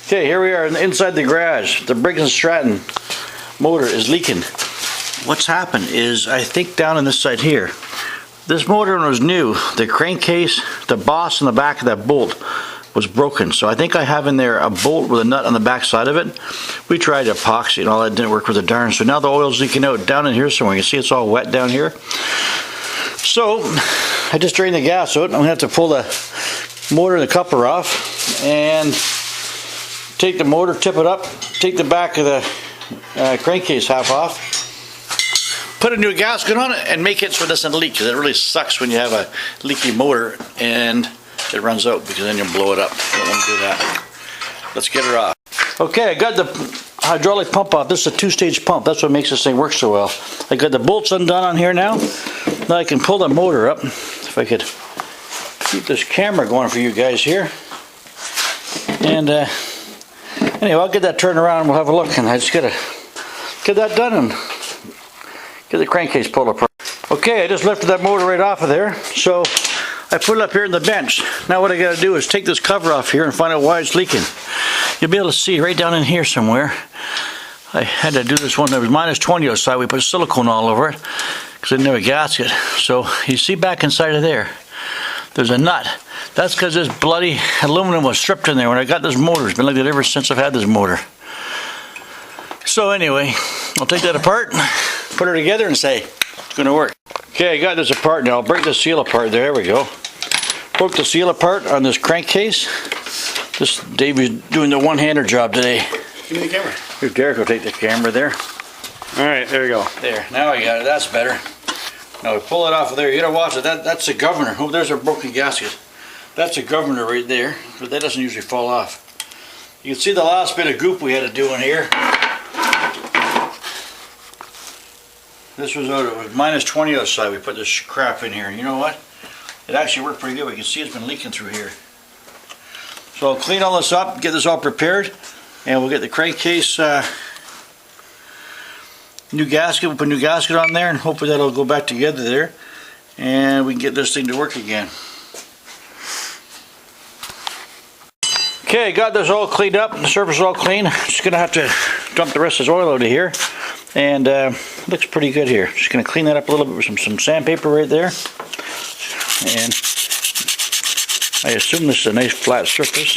Okay, here we are inside the garage. The Briggs and Stratton motor is leaking. What's happened is, I think down on this side here, this motor was new. The crankcase, the boss on the back of that bolt was broken. So I think I have in there a bolt with a nut on the back side of it. We tried epoxy and all that didn't work with the darn. So now the oil's leaking out down in here somewhere. You see it's all wet down here. So I just drained the gas out. I'm gonna have to pull the motor and the coupler off and take the motor, tip it up, take the back of the crankcase half off, put a new gasket on it, and make it so it doesn't leak, because it really sucks when you have a leaky motor and it runs out, because then you'll blow it up. Don't want to do that. Let's get her off. Okay, I got the hydraulic pump off. This is a two-stage pump. That's what makes this thing work so well. I got the bolts undone on here now. Now I can pull the motor up. If I could keep this camera going for you guys here. And anyway, I'll get that turned around and we'll have a look. And I just gotta get that done and get the crankcase pulled apart. Okay, I just lifted that motor right off of there. So I put it up here in the bench. Now what I gotta do is take this cover off here and find out why it's leaking. You'll be able to see right down in here somewhere. I had to do this one that was minus 20 outside. We put silicone all over it because I didn't have a gasket. So you see back inside of there, there's a nut. That's because this bloody aluminum was stripped in there when I got this motor. It's been like that ever since I've had this motor. So anyway, I'll take that apart, put her together and say it's going to work. Okay, I got this apart now. I'll break the seal apart. There we go. Broke the seal apart on this crankcase. This Davey's doing the one-hander job today. Give me the camera. Here, Derek will take the camera there. Alright, there we go. There, now I got it. That's better. Now we pull it off of there. You gotta watch it. That's the governor. Oh, there's our broken gasket. That's a governor right there, but that doesn't usually fall off. You can see the last bit of goop we had to do in here. This was out, it was minus 20 outside. We put this crap in here, and you know what? It actually worked pretty good. We can see it's been leaking through here. So I'll clean all this up, get this all prepared, and we'll get the crankcase new gasket. We'll put a new gasket on there, and hopefully that'll go back together there, and we can get this thing to work again. Okay, got this all cleaned up. The surface is all clean. Just gonna have to dump the rest of this oil out of here, and looks pretty good here. Just gonna clean that up a little bit with some sandpaper right there, and I assume this is a nice flat surface.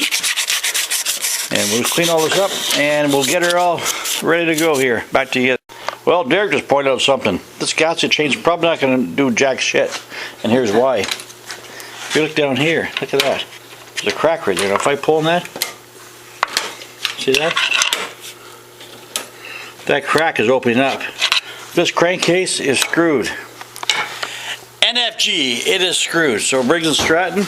And we'll clean all this up, and we'll get her all ready to go here, back together. Well, Derek just pointed out something. This gasket change is probably not gonna do jack shit, and here's why. If you look down here, look at that. There's a crack right there. Now if I pull on that, see that? That crack is opening up. This crankcase is screwed. NFG, it is screwed. So Briggs and Stratton,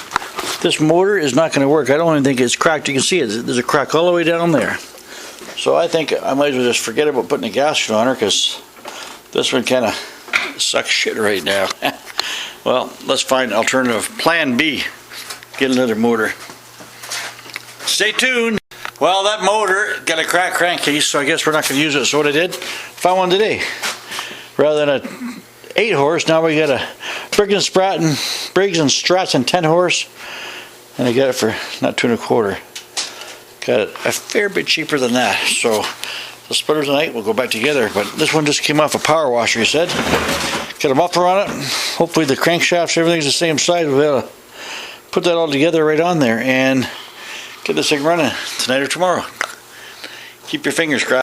this motor is not going to work. I don't even think it's cracked. You can see it. There's a crack all the way down there. So I think I might as well just forget about putting a gasket on her, because this one kind of sucks shit right now. Well, let's find an alternative. Plan B. Get another motor. Stay tuned. Well, that motor got a cracked crankcase, so I guess we're not going to use it. So what I did, found one today. Rather than a 8-horse, now we got a Briggs and Stratton 10-horse, and I got it for not $2 1/4. Got it a fair bit cheaper than that. So the splitters tonight will go back together. But this one just came off a power washer, he said. Got a muffler on it. Hopefully the crankshafts, everything's the same size. We'll be able to put that all together right on there and get this thing running tonight or tomorrow. Keep your fingers crossed.